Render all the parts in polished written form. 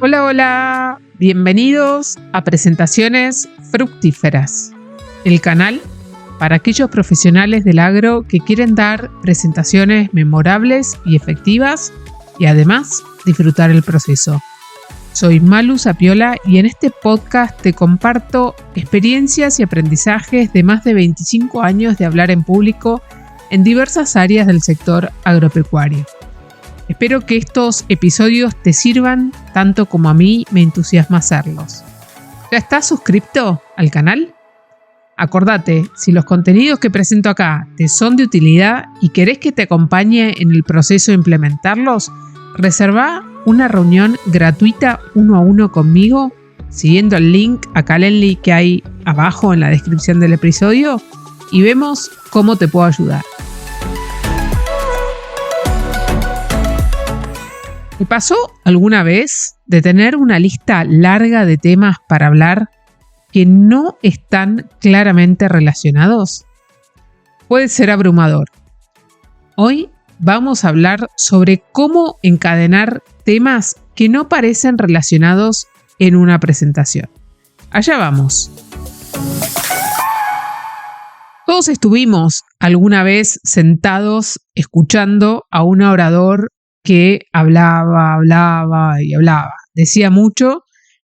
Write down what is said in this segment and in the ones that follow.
Hola, hola, bienvenidos a Presentaciones Fructíferas, el canal para aquellos profesionales del agro que quieren dar presentaciones memorables y efectivas y además disfrutar el proceso. Soy Malu Sapiola y en este podcast te comparto experiencias y aprendizajes de más de 25 años de hablar en público en diversas áreas del sector agropecuario. Espero que estos episodios te sirvan tanto como a mí me entusiasma hacerlos. ¿Ya estás suscrito al canal? Acordate, si los contenidos que presento acá te son de utilidad y querés que te acompañe en el proceso de implementarlos, reserva una reunión gratuita 1 a 1 conmigo, siguiendo el link a Calendly que hay abajo en la descripción del episodio y vemos cómo te puedo ayudar. ¿Te pasó alguna vez de tener una lista larga de temas para hablar que no están claramente relacionados? Puede ser abrumador. Hoy vamos a hablar sobre cómo encadenar temas que no parecen relacionados en una presentación. Allá vamos. Todos estuvimos alguna vez sentados escuchando a un orador que hablaba. Decía mucho,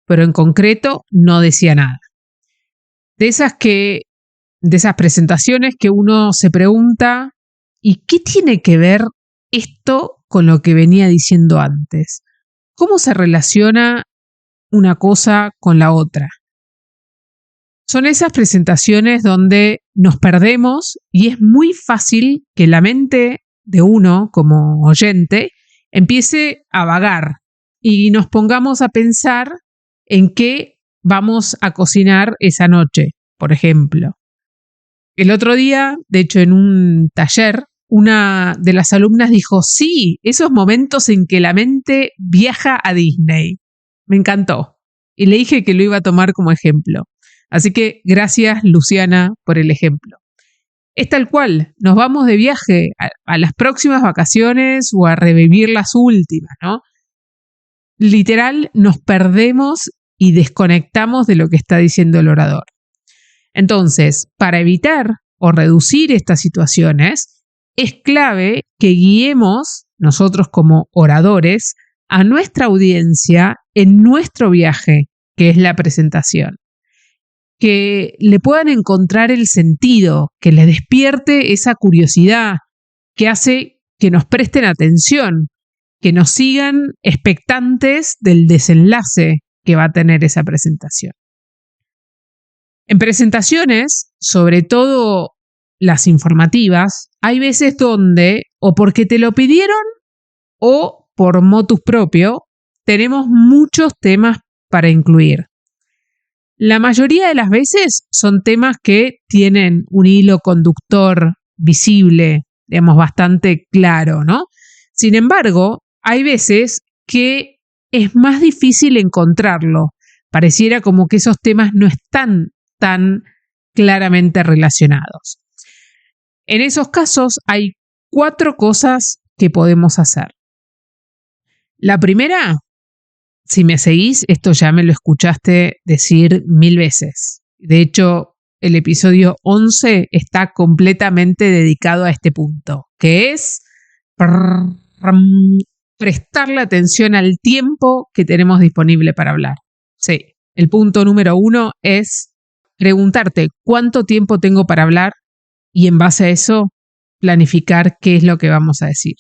pero en concreto no decía nada. De esas presentaciones que uno se pregunta, ¿y qué tiene que ver esto con lo que venía diciendo antes? ¿Cómo se relaciona una cosa con la otra? Son esas presentaciones donde nos perdemos y es muy fácil que la mente de uno como oyente empiece a vagar y nos pongamos a pensar en qué vamos a cocinar esa noche, por ejemplo. El otro día, de hecho, en un taller, una de las alumnas dijo, sí, esos momentos en que la mente viaja a Disney. Me encantó. Y le dije que lo iba a tomar como ejemplo. Así que gracias, Luciana, por el ejemplo. Es tal cual, nos vamos de viaje a las próximas vacaciones o a revivir las últimas, ¿no? Literal, nos perdemos y desconectamos de lo que está diciendo el orador. Entonces, para evitar o reducir estas situaciones, es clave que guiemos nosotros como oradores a nuestra audiencia en nuestro viaje, que es la presentación. Que le puedan encontrar el sentido, que les despierte esa curiosidad, que hace que nos presten atención, que nos sigan expectantes del desenlace que va a tener esa presentación. En presentaciones, sobre todo las informativas, hay veces donde, o porque te lo pidieron, o por motus propio, tenemos muchos temas para incluir. La mayoría de las veces son temas que tienen un hilo conductor visible, digamos, bastante claro, ¿no? Sin embargo, hay veces que es más difícil encontrarlo. Pareciera como que esos temas no están tan claramente relacionados. En esos casos hay 4 cosas que podemos hacer. La primera, si me seguís, esto ya me lo escuchaste decir 1000 veces. De hecho, el episodio 11 está completamente dedicado a este punto, que es prestarle atención al tiempo que tenemos disponible para hablar. Sí, el punto número 1 es preguntarte cuánto tiempo tengo para hablar y en base a eso planificar qué es lo que vamos a decir.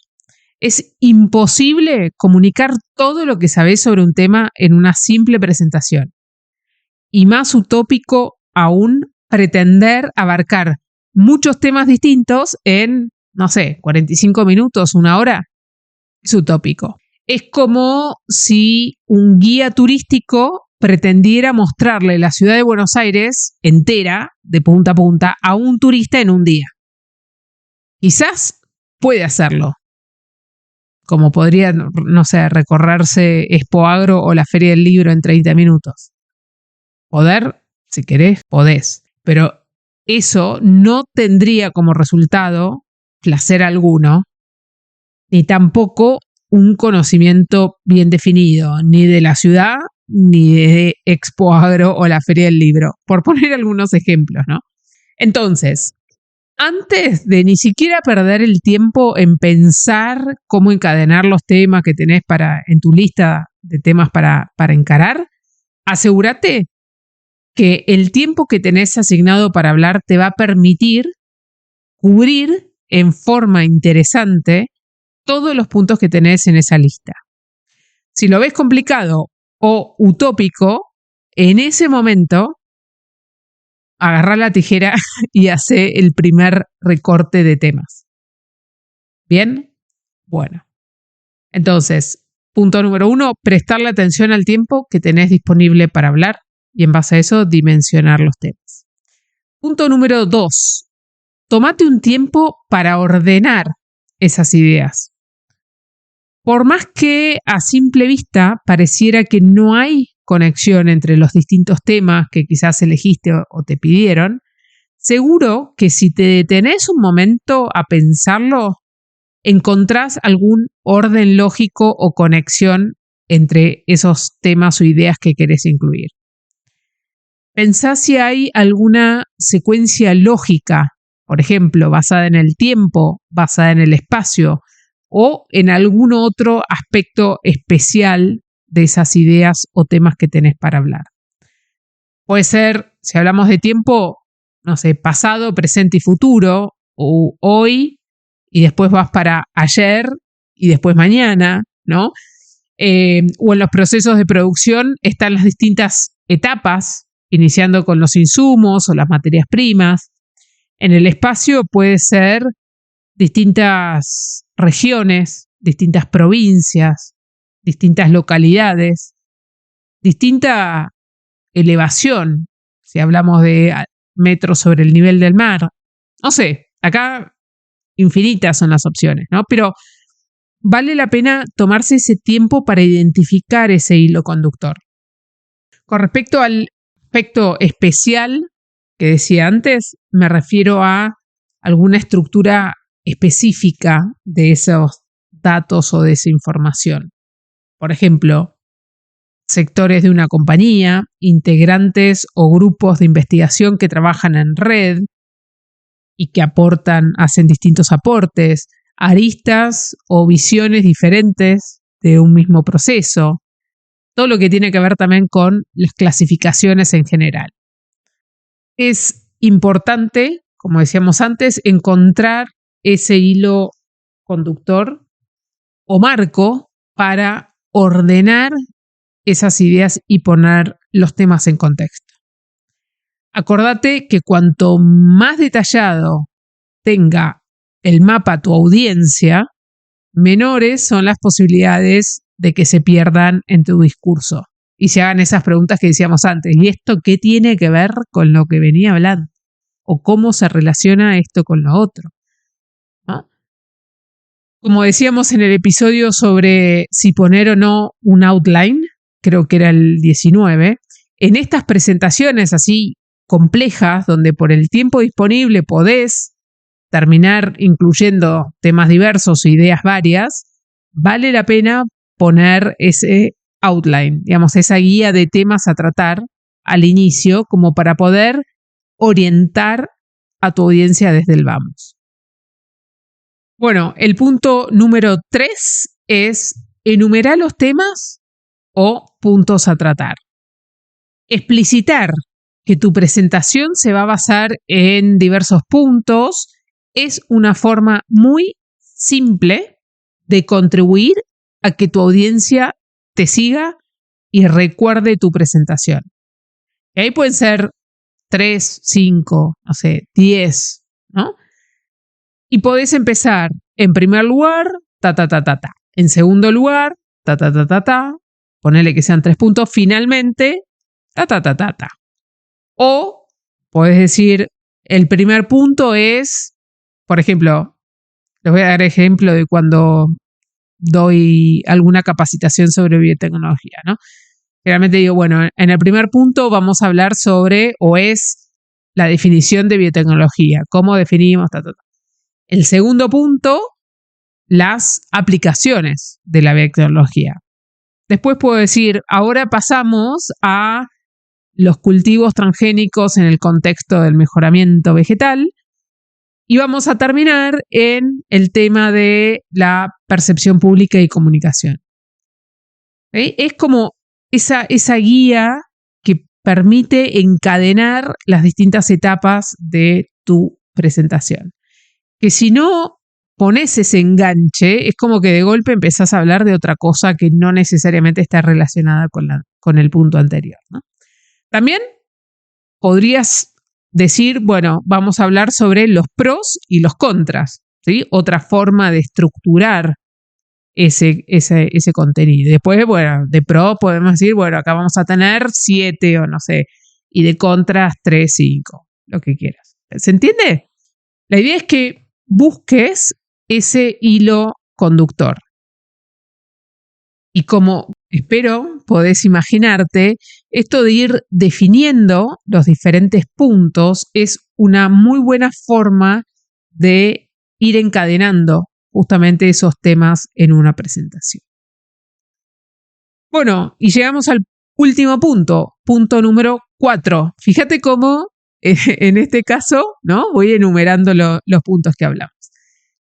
Es imposible comunicar todo lo que sabés sobre un tema en una simple presentación. Y más utópico aún, pretender abarcar muchos temas distintos en, 45 minutos, 1 hora. Es utópico. Es como si un guía turístico pretendiera mostrarle la ciudad de Buenos Aires entera, de punta a punta, a un turista en un día. Quizás puede hacerlo. Como podría, recorrerse Expo Agro o la Feria del Libro en 30 minutos. Poder, si querés, podés. Pero eso no tendría como resultado placer alguno, ni tampoco un conocimiento bien definido, ni de la ciudad, ni de Expo Agro o la Feria del Libro, por poner algunos ejemplos, ¿no? Entonces, antes de ni siquiera perder el tiempo en pensar cómo encadenar los temas que tenés en tu lista de temas para encarar, asegúrate que el tiempo que tenés asignado para hablar te va a permitir cubrir en forma interesante todos los puntos que tenés en esa lista. Si lo ves complicado o utópico, en ese momento agarrá la tijera y hace el primer recorte de temas. ¿Bien? Bueno. Entonces, punto número 1, prestarle atención al tiempo que tenés disponible para hablar y en base a eso dimensionar los temas. Punto número 2, tómate un tiempo para ordenar esas ideas. Por más que a simple vista pareciera que no hay conexión entre los distintos temas que quizás elegiste o te pidieron, seguro que si te detenés un momento a pensarlo, encontrás algún orden lógico o conexión entre esos temas o ideas que querés incluir. Pensá si hay alguna secuencia lógica, por ejemplo, basada en el tiempo, basada en el espacio, o en algún otro aspecto especial de esas ideas o temas que tenés para hablar. Puede ser, si hablamos de tiempo, no sé, pasado, presente y futuro, o hoy, y después vas para ayer, y después mañana, ¿no? O en los procesos de producción están las distintas etapas, iniciando con los insumos o las materias primas. En el espacio puede ser distintas regiones, distintas provincias, distintas localidades, distinta elevación, si hablamos de metros sobre el nivel del mar. No sé, acá infinitas son las opciones, ¿no? Pero vale la pena tomarse ese tiempo para identificar ese hilo conductor. Con respecto al aspecto especial que decía antes, me refiero a alguna estructura específica de esos datos o de esa información. Por ejemplo, sectores de una compañía, integrantes o grupos de investigación que trabajan en red y que hacen distintos aportes, aristas o visiones diferentes de un mismo proceso, todo lo que tiene que ver también con las clasificaciones en general. Es importante, como decíamos antes, encontrar ese hilo conductor o marco para ordenar esas ideas y poner los temas en contexto. Acordate que cuanto más detallado tenga el mapa tu audiencia, menores son las posibilidades de que se pierdan en tu discurso y se hagan esas preguntas que decíamos antes. ¿Y esto qué tiene que ver con lo que venía hablando? ¿O cómo se relaciona esto con lo otro? ¿No? Como decíamos en el episodio sobre si poner o no un outline, creo que era el 19, en estas presentaciones así complejas, donde por el tiempo disponible podés terminar incluyendo temas diversos o ideas varias, vale la pena poner ese outline, digamos, esa guía de temas a tratar al inicio, como para poder orientar a tu audiencia desde el vamos. Bueno, el punto número 3 es enumerar los temas o puntos a tratar. Explicitar que tu presentación se va a basar en diversos puntos es una forma muy simple de contribuir a que tu audiencia te siga y recuerde tu presentación. Y ahí pueden ser 3, 5, 10, ¿no? Y podés empezar en primer lugar, en segundo lugar, ponele que sean 3 puntos, finalmente, O podés decir, el primer punto es, por ejemplo, les voy a dar ejemplo de cuando doy alguna capacitación sobre biotecnología, ¿no? Generalmente digo, bueno, en el primer punto vamos a hablar sobre, o es la definición de biotecnología, cómo definimos, El segundo punto las aplicaciones de la biotecnología. Después puedo decir, ahora pasamos a los cultivos transgénicos en el contexto del mejoramiento vegetal y vamos a terminar en el tema de la percepción pública y comunicación. ¿Okay? Es como esa guía que permite encadenar las distintas etapas de tu presentación. Que si no pones ese enganche, es como que de golpe empezás a hablar de otra cosa que no necesariamente está relacionada con el punto anterior, ¿no? También podrías decir, bueno, vamos a hablar sobre los pros y los contras, ¿sí? Otra forma de estructurar ese contenido. Después, bueno, de pro podemos decir, bueno, acá vamos a tener 7 o no sé, y de contras 3, 5, lo que quieras. ¿Se entiende? La idea es que busques ese hilo conductor. Y como espero podés imaginarte, esto de ir definiendo los diferentes puntos es una muy buena forma de ir encadenando justamente esos temas en una presentación. Bueno, y llegamos al último punto número 4. Fíjate cómo en este caso, ¿no? Voy enumerando los puntos que hablamos.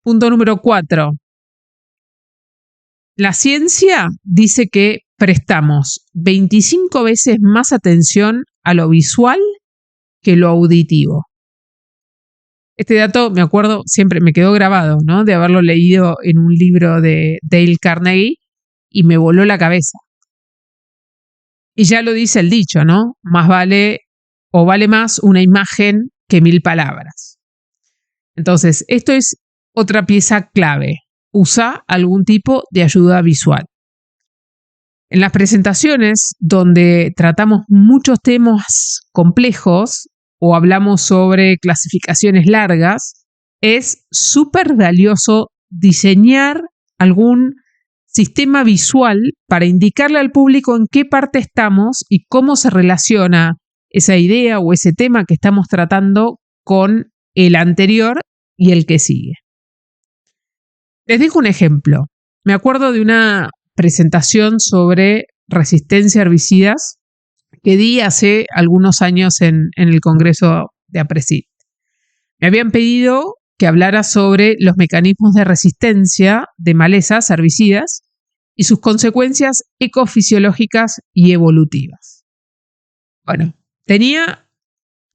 Punto número 4. La ciencia dice que prestamos 25 veces más atención a lo visual que lo auditivo. Este dato, me acuerdo, siempre me quedó grabado, ¿no? De haberlo leído en un libro de Dale Carnegie y me voló la cabeza. Y ya lo dice el dicho, ¿no? Más vale o vale más una imagen que 1000 palabras. Entonces, esto es otra pieza clave. Usa algún tipo de ayuda visual. En las presentaciones donde tratamos muchos temas complejos o hablamos sobre clasificaciones largas, es súper valioso diseñar algún sistema visual para indicarle al público en qué parte estamos y cómo se relaciona esa idea o ese tema que estamos tratando con el anterior y el que sigue. Les dejo un ejemplo. Me acuerdo de una presentación sobre resistencia a herbicidas que di hace algunos años en el Congreso de APRESID. Me habían pedido que hablara sobre los mecanismos de resistencia de malezas a herbicidas y sus consecuencias ecofisiológicas y evolutivas. Bueno, tenía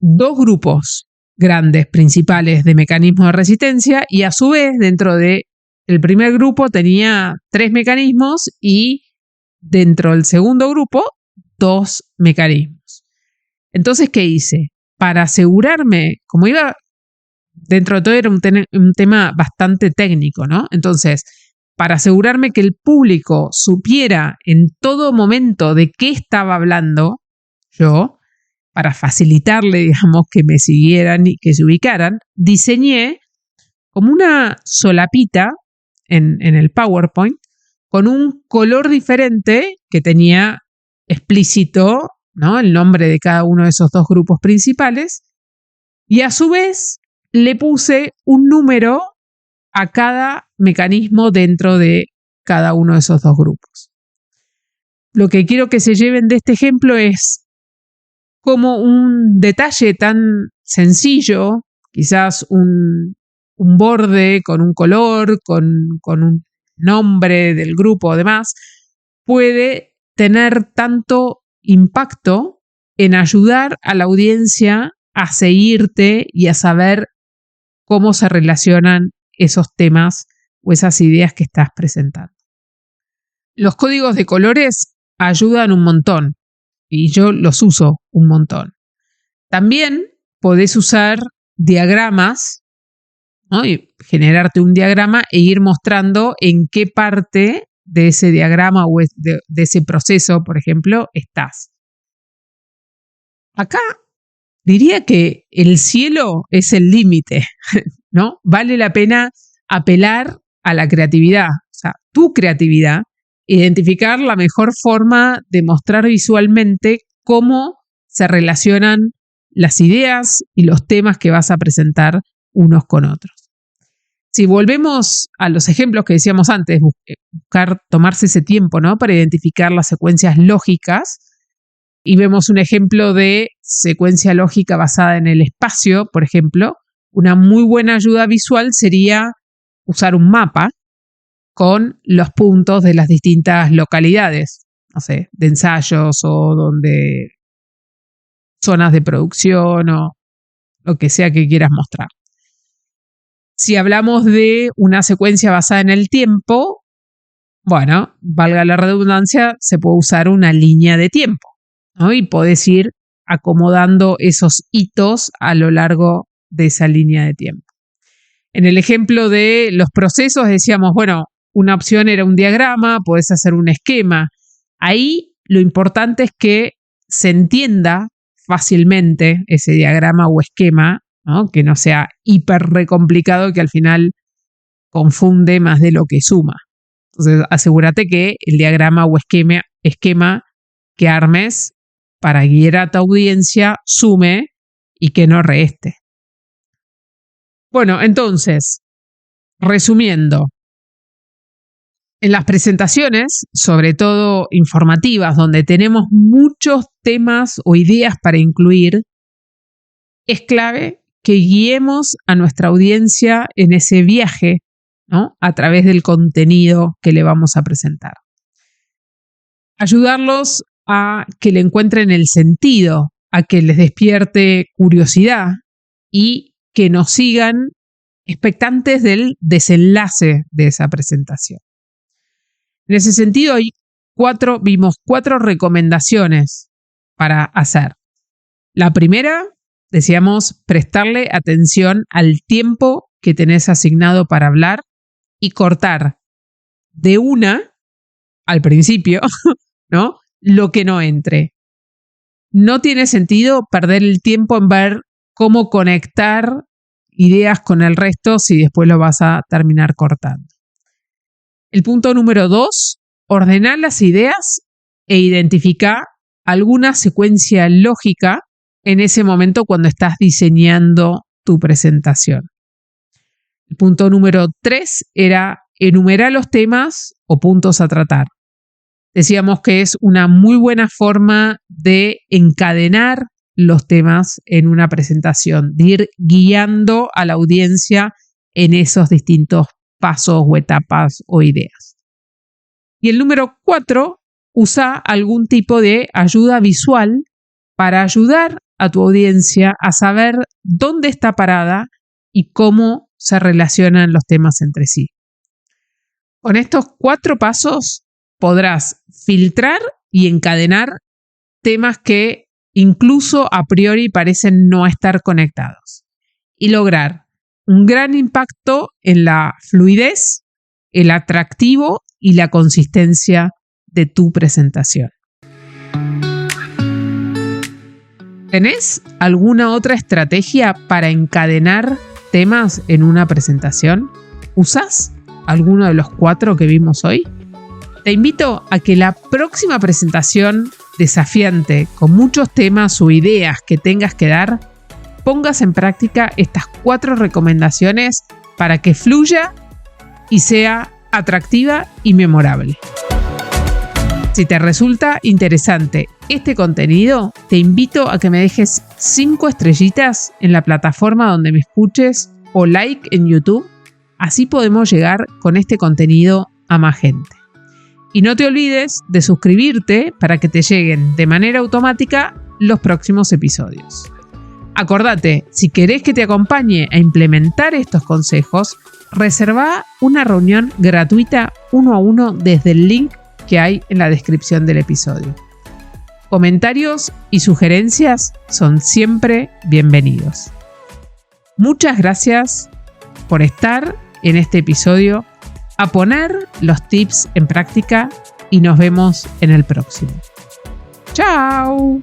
2 grupos grandes, principales de mecanismos de resistencia y a su vez dentro de el primer grupo tenía 3 mecanismos y dentro del segundo grupo 2 mecanismos. Entonces, ¿qué hice? Para asegurarme, como iba, dentro de todo era un tema bastante técnico, ¿no? Entonces, para asegurarme que el público supiera en todo momento de qué estaba hablando yo, para facilitarle, digamos, que me siguieran y que se ubicaran, diseñé como una solapita en el PowerPoint con un color diferente que tenía explícito, ¿no?, el nombre de cada uno de esos 2 grupos principales y a su vez le puse un número a cada mecanismo dentro de cada uno de esos 2 grupos. Lo que quiero que se lleven de este ejemplo es como un detalle tan sencillo, quizás un borde con un color, con un nombre del grupo o demás, puede tener tanto impacto en ayudar a la audiencia a seguirte y a saber cómo se relacionan esos temas o esas ideas que estás presentando. Los códigos de colores ayudan un montón y yo los uso un montón. También podés usar diagramas, ¿no?, y generarte un diagrama e ir mostrando en qué parte de ese diagrama o de ese proceso, por ejemplo, estás. Acá diría que el cielo es el límite, ¿no? Vale la pena apelar a la creatividad, o sea, tu creatividad, identificar la mejor forma de mostrar visualmente cómo se relacionan las ideas y los temas que vas a presentar unos con otros. Si volvemos a los ejemplos que decíamos antes, tomarse ese tiempo, ¿no?, para identificar las secuencias lógicas, y vemos un ejemplo de secuencia lógica basada en el espacio, por ejemplo, una muy buena ayuda visual sería usar un mapa con los puntos de las distintas localidades, no sé, de ensayos o donde zonas de producción o lo que sea que quieras mostrar. Si hablamos de una secuencia basada en el tiempo, bueno, valga la redundancia, se puede usar una línea de tiempo, ¿no? Y podés ir acomodando esos hitos a lo largo de esa línea de tiempo. En el ejemplo de los procesos decíamos, bueno, una opción era un diagrama, podés hacer un esquema. Ahí lo importante es que se entienda fácilmente ese diagrama o esquema, ¿no?, que no sea hiper recomplicado que al final confunde más de lo que suma. Entonces, asegúrate que el diagrama o esquema que armes para guiar a tu audiencia sume y que no reste. Bueno, entonces, resumiendo, en las presentaciones, sobre todo informativas, donde tenemos muchos temas o ideas para incluir, es clave que guiemos a nuestra audiencia en ese viaje, ¿no?, a través del contenido que le vamos a presentar. Ayudarlos a que le encuentren el sentido, a que les despierte curiosidad y que nos sigan expectantes del desenlace de esa presentación. En ese sentido, vimos 4 recomendaciones para hacer. La primera, decíamos, prestarle atención al tiempo que tenés asignado para hablar y cortar de una al principio, ¿no?, lo que no entre. No tiene sentido perder el tiempo en ver cómo conectar ideas con el resto si después lo vas a terminar cortando. El punto número 2, ordenar las ideas e identificar alguna secuencia lógica en ese momento cuando estás diseñando tu presentación. El punto número 3 era enumerar los temas o puntos a tratar. Decíamos que es una muy buena forma de encadenar los temas en una presentación, de ir guiando a la audiencia en esos distintos pasos o etapas o ideas. Y el número 4, usa algún tipo de ayuda visual para ayudar a tu audiencia a saber dónde está parada y cómo se relacionan los temas entre sí. Con estos 4 pasos podrás filtrar y encadenar temas que incluso a priori parecen no estar conectados y lograr un gran impacto en la fluidez, el atractivo y la consistencia de tu presentación. ¿Tenés alguna otra estrategia para encadenar temas en una presentación? ¿Usás alguno de los 4 que vimos hoy? Te invito a que la próxima presentación desafiante con muchos temas o ideas que tengas que dar, pongas en práctica estas 4 recomendaciones para que fluya y sea atractiva y memorable. Si te resulta interesante este contenido, te invito a que me dejes 5 estrellitas en la plataforma donde me escuches o like en YouTube. Así podemos llegar con este contenido a más gente. Y no te olvides de suscribirte para que te lleguen de manera automática los próximos episodios. Acordate, si querés que te acompañe a implementar estos consejos, reserva una reunión gratuita 1 a 1 desde el link que hay en la descripción del episodio. Comentarios y sugerencias son siempre bienvenidos. Muchas gracias por estar en este episodio, a poner los tips en práctica y nos vemos en el próximo. ¡Chao!